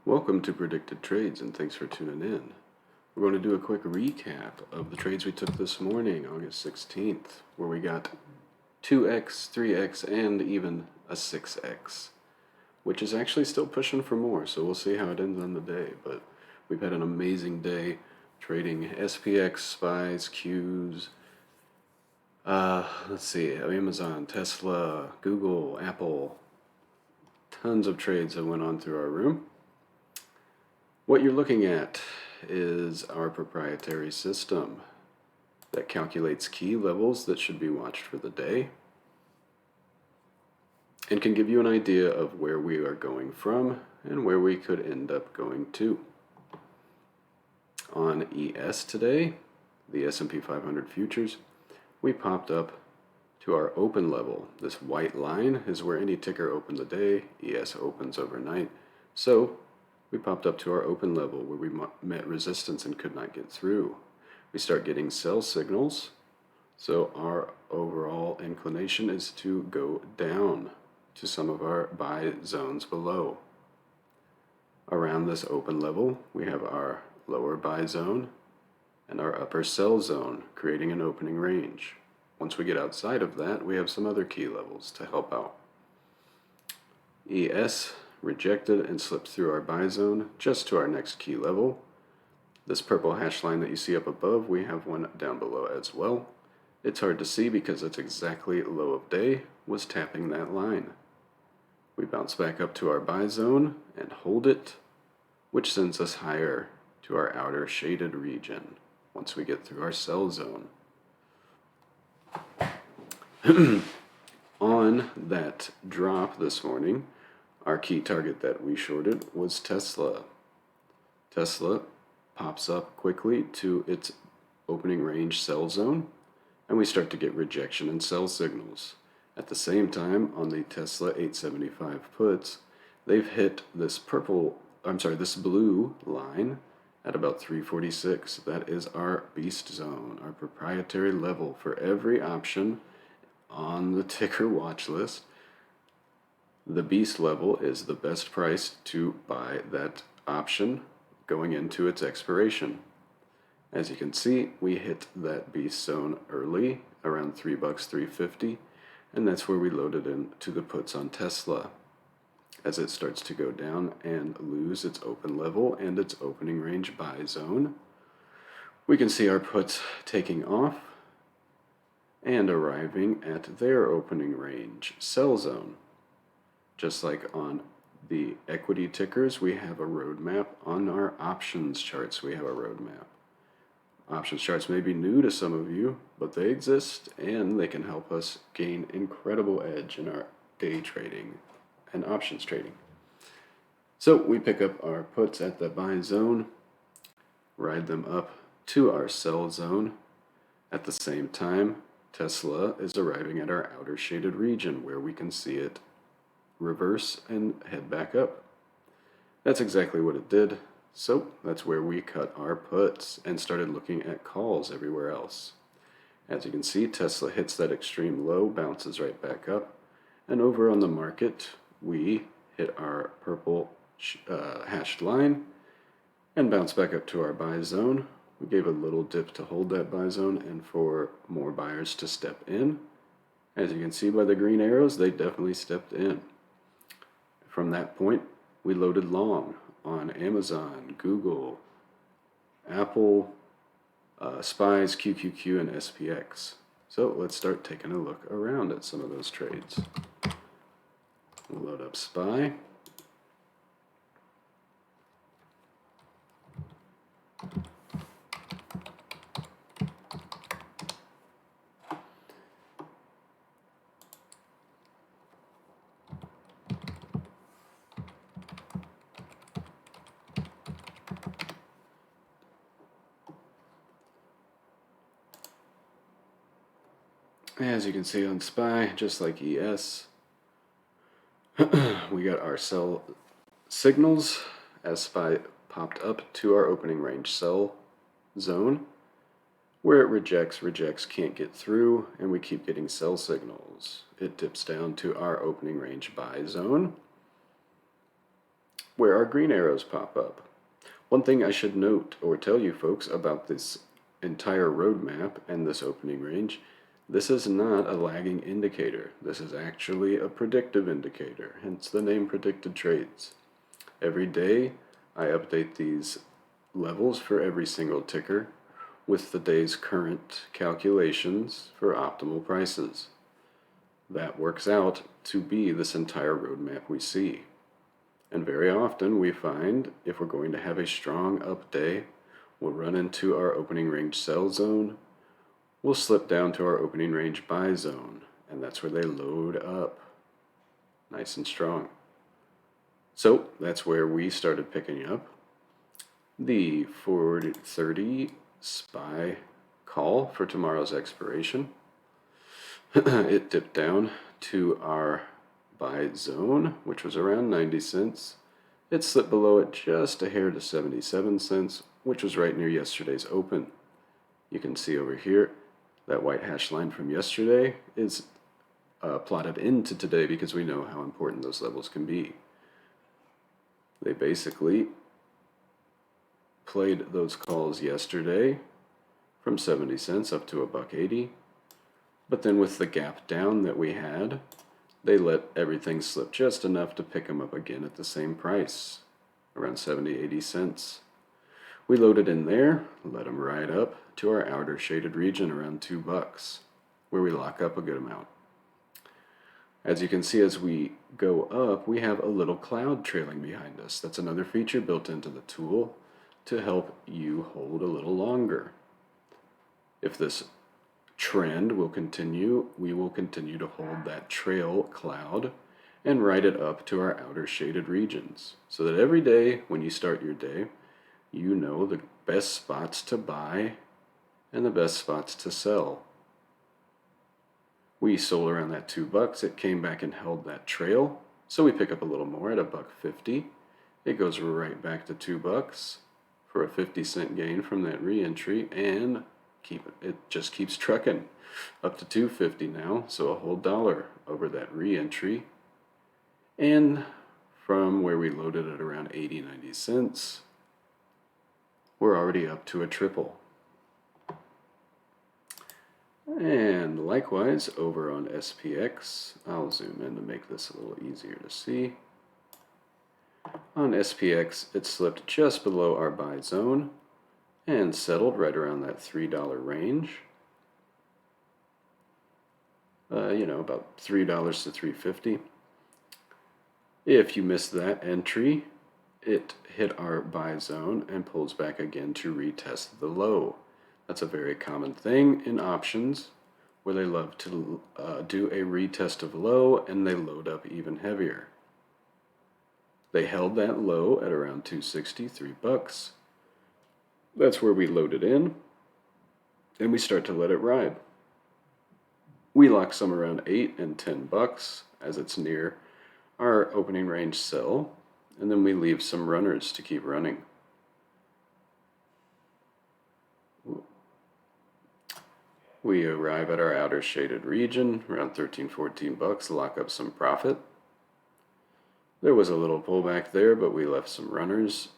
Welcome to Predicted Trades and thanks for tuning in. We're going to do a quick recap of the trades we took this morning, August 16th, where we got 2x, 3x, and even a 6x, which is actually still pushing for more, so we'll see how it ends on the day. But we've had an amazing day trading SPX, SPYs, Qs, let's see, Amazon, Tesla, Google, Apple. Tons of trades that went on through our room. What you're looking at is our proprietary system that calculates key levels that should be watched for the day and can give you an idea of where we are going from and where we could end up going to. On ES today, the S&P 500 futures, we popped up to our open level. This white line is where any ticker opened the day. ES opens overnight. So we popped up to our open level where we met resistance and could not get through. We start getting sell signals, so our overall inclination is to go down to some of our buy zones below. Around this open level, we have our lower buy zone and our upper sell zone, creating an opening range. Once we get outside of that, we have some other key levels to help out. ES rejected and slipped through our buy zone just to our next key level. This purple hash line that you see up above, we have one down below as well. It's hard to see because it's exactly low of day was tapping that line. We bounce back up to our buy zone and hold it, which sends us higher to our outer shaded region once we get through our sell zone. On that drop this morning, our key target that we shorted was Tesla. Tesla pops up quickly to its opening range sell zone, and we start to get rejection and sell signals. At the same time, on the Tesla 875 puts, they've hit this blue line at about 346. That is our beast zone, our proprietary level for every option on the ticker watch list. The beast level is the best price to buy that option going into its expiration. As you can see, we hit that beast zone early, around $3, $3.50, and that's where we loaded into the puts on Tesla. As it starts to go down and lose its open level and its opening range buy zone, we can see our puts taking off and arriving at their opening range sell zone. Just like on the equity tickers, we have a roadmap. On our options charts, we have a roadmap. Options charts may be new to some of you, but they exist and they can help us gain incredible edge in our day trading and options trading. So we pick up our puts at the buy zone, ride them up to our sell zone. At the same time, Tesla is arriving at our outer shaded region where we can see it reverse and head back up. That's exactly what it did. So that's where we cut our puts and started looking at calls everywhere else. As you can see, Tesla hits that extreme low, bounces right back up, and over on the market, we hit our purple hashed line and bounce back up to our buy zone. We gave a little dip to hold that buy zone and for more buyers to step in. As you can see by the green arrows, they definitely stepped in. From that point, we loaded long on Amazon, Google, Apple, SPYs, QQQ, and SPX. So let's start taking a look around at some of those trades. We'll load up SPY. As you can see on SPY, just like ES, we got our sell signals as SPY popped up to our opening range sell zone, where it rejects, can't get through, and we keep getting sell signals. It dips down to our opening range buy zone, where our green arrows pop up. One thing I should note or tell you folks about this entire roadmap and this opening range, this is not a lagging indicator. This is actually a predictive indicator, hence the name predicted trades. Every day I update these levels for every single ticker with the day's current calculations for optimal prices. That works out to be this entire roadmap we see. And very often we find if we're going to have a strong up day, we'll run into our opening range sell zone, we'll slip down to our opening range buy zone, and that's where they load up nice and strong. So that's where we started picking up. The 430 SPY call for tomorrow's expiration. It dipped down to our buy zone, which was around 90 cents. It slipped below it just a hair to 77 cents, which was right near yesterday's open. You can see over here that white hash line from yesterday is plotted into today because we know how important those levels can be. They basically played those calls yesterday from 70 cents up to $1.80. But then with the gap down that we had, they let everything slip just enough to pick them up again at the same price, around 70, 80 cents. We loaded in there, let them ride up to our outer shaded region around $2, where we lock up a good amount. As you can see, as we go up, we have a little cloud trailing behind us. That's another feature built into the tool to help you hold a little longer. If this trend will continue, we will continue to hold that trail cloud and ride it up to our outer shaded regions, so that every day when you start your day, you know the best spots to buy and the best spots to sell. We sold around that $2. It came back and held that trail, so we pick up a little more at $1.50. It goes right back to $2 for a 50-cent gain from that re-entry, and it just keeps trucking up to $2.50 now, so a whole dollar over that re-entry. And from where we loaded at around 80, 90 cents, we're already up to a triple. And likewise over on SPX, I'll zoom in to make this a little easier to see. On SPX, it slipped just below our buy zone and settled right around that $3 range. About $3 to $3.50. If you missed that entry, it hit our buy zone and pulls back again to retest the low. That's a very common thing in options where they love to do a retest of low and they load up even heavier. They held that low at around $2.60, $3. That's where we loaded in and we start to let it ride. We lock some around $8 and $10 as it's near our opening range sell, and then we leave some runners to keep running. We arrive at our outer shaded region around $13, $14, lock up some profit. There was a little pullback there, but we left some runners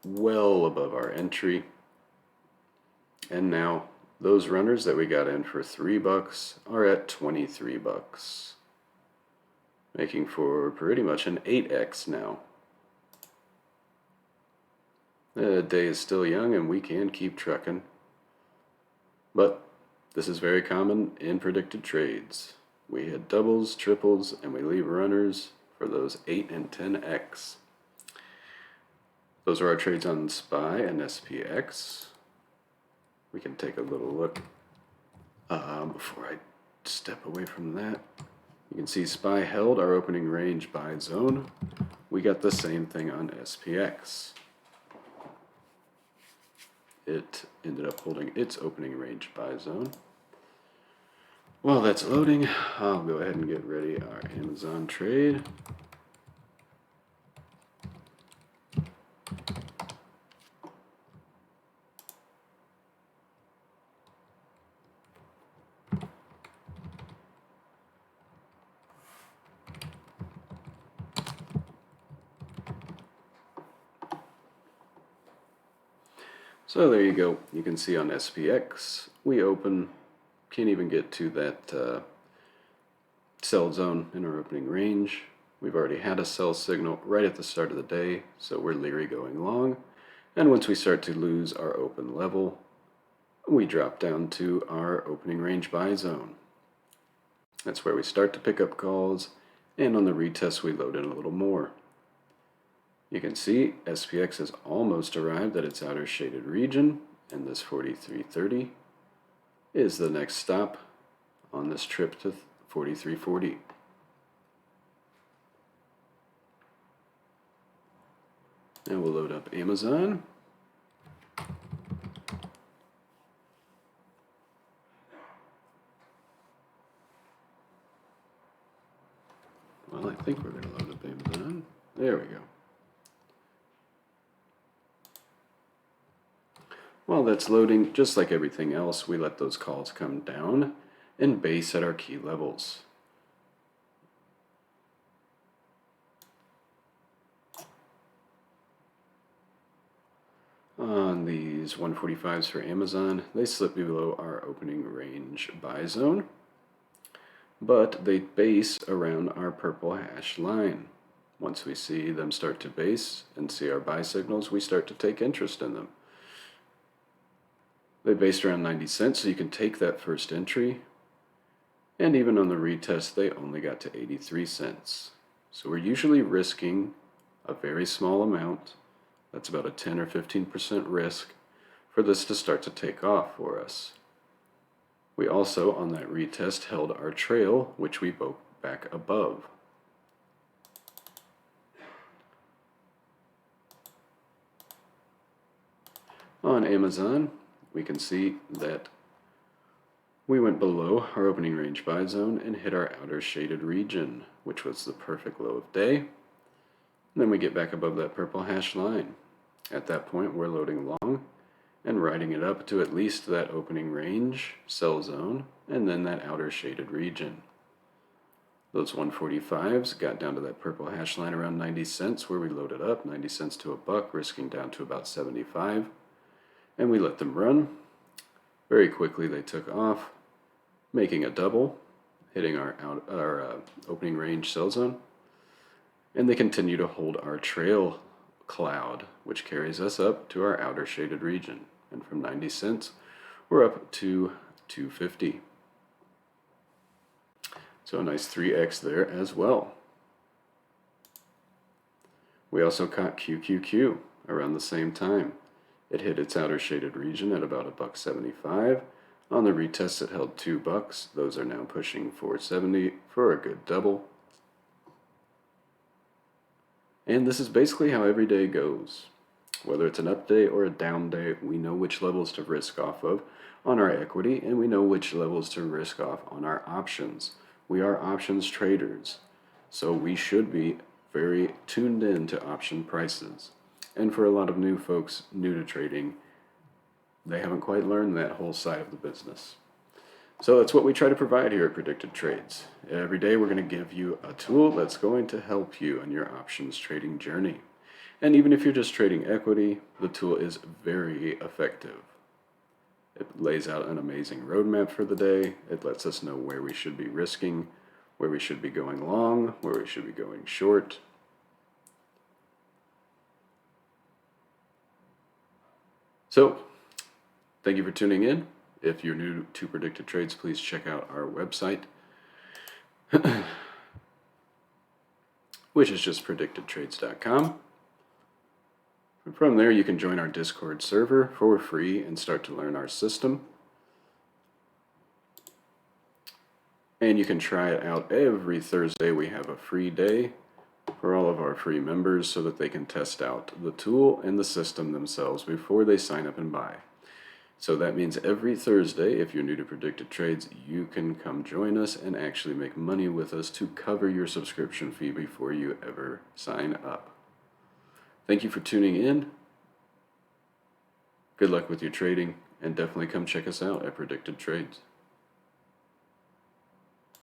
well above our entry. And now those runners that we got in for $3 are at $23, making for pretty much an 8x now. The day is still young and we can keep trucking, but this is very common in predicted trades. We hit doubles, triples, and we leave runners for those 8 and 10x. Those are our trades on SPY and SPX. We can take a little look before I step away from that. You can see SPY held our opening range buy zone. We got the same thing on SPX. It ended up holding its opening range buy zone. While that's loading, I'll go ahead and get ready our Amazon trade. So there you go. You can see on SPX, we open, can't even get to that sell zone in our opening range. We've already had a sell signal right at the start of the day, so we're leery going long. And once we start to lose our open level, we drop down to our opening range buy zone. That's where we start to pick up calls, and on the retest we load in a little more. You can see SPX has almost arrived at its outer shaded region, and this 43.30 is the next stop on this trip to 43.40. Now we'll load up Amazon. Well, I think we're going to load up Amazon. There we go. While that's loading, just like everything else, we let those calls come down and base at our key levels. On these 145s for Amazon, they slip below our opening range buy zone, but they base around our purple hash line. Once we see them start to base and see our buy signals, we start to take interest in them. They based around 90 cents, so you can take that first entry. And even on the retest, they only got to 83 cents. So we're usually risking a very small amount. That's about a 10 or 15% risk for this to start to take off for us. We also, on that retest, held our trail, which we broke back above. On Amazon, we can see that we went below our opening range buy zone and hit our outer shaded region, which was the perfect low of day. And then we get back above that purple hash line. At that point, we're loading long and riding it up to at least that opening range, sell zone, and then that outer shaded region. Those 145s got down to that purple hash line around 90 cents where we loaded up, 90 cents to a buck, risking down to about 75. And we let them run. Very quickly they took off, making a double, hitting our opening range sell zone. And they continue to hold our trail cloud, which carries us up to our outer shaded region. And from 90 cents, we're up to 250. So a nice 3x there as well. We also caught QQQ around the same time. It hit its outer shaded region at about $1.75. On the retest, it held $2. Those are now pushing $4.70 for a good double. And this is basically how every day goes. Whether it's an up day or a down day, we know which levels to risk off of on our equity, and we know which levels to risk off on our options. We are options traders, so we should be very tuned in to option prices. And for a lot of new folks new to trading, they haven't quite learned that whole side of the business. So that's what we try to provide here at Predicted Trades. Every day we're going to give you a tool that's going to help you on your options trading journey. And even if you're just trading equity, the tool is very effective. It lays out an amazing roadmap for the day. It lets us know where we should be risking, where we should be going long, where we should be going short. So, thank you for tuning in. If you're new to Predicted Trades, please check out our website, which is just predictedtrades.com. From there, you can join our Discord server for free and start to learn our system. And you can try it out every Thursday. We have a free day for all of our free members so that they can test out the tool and the system themselves before they sign up and buy. So that means every Thursday, if you're new to Predicted Trades, you can come join us and actually make money with us to cover your subscription fee before you ever sign up. Thank you for tuning in. Good luck with your trading, and definitely come check us out at Predicted Trades.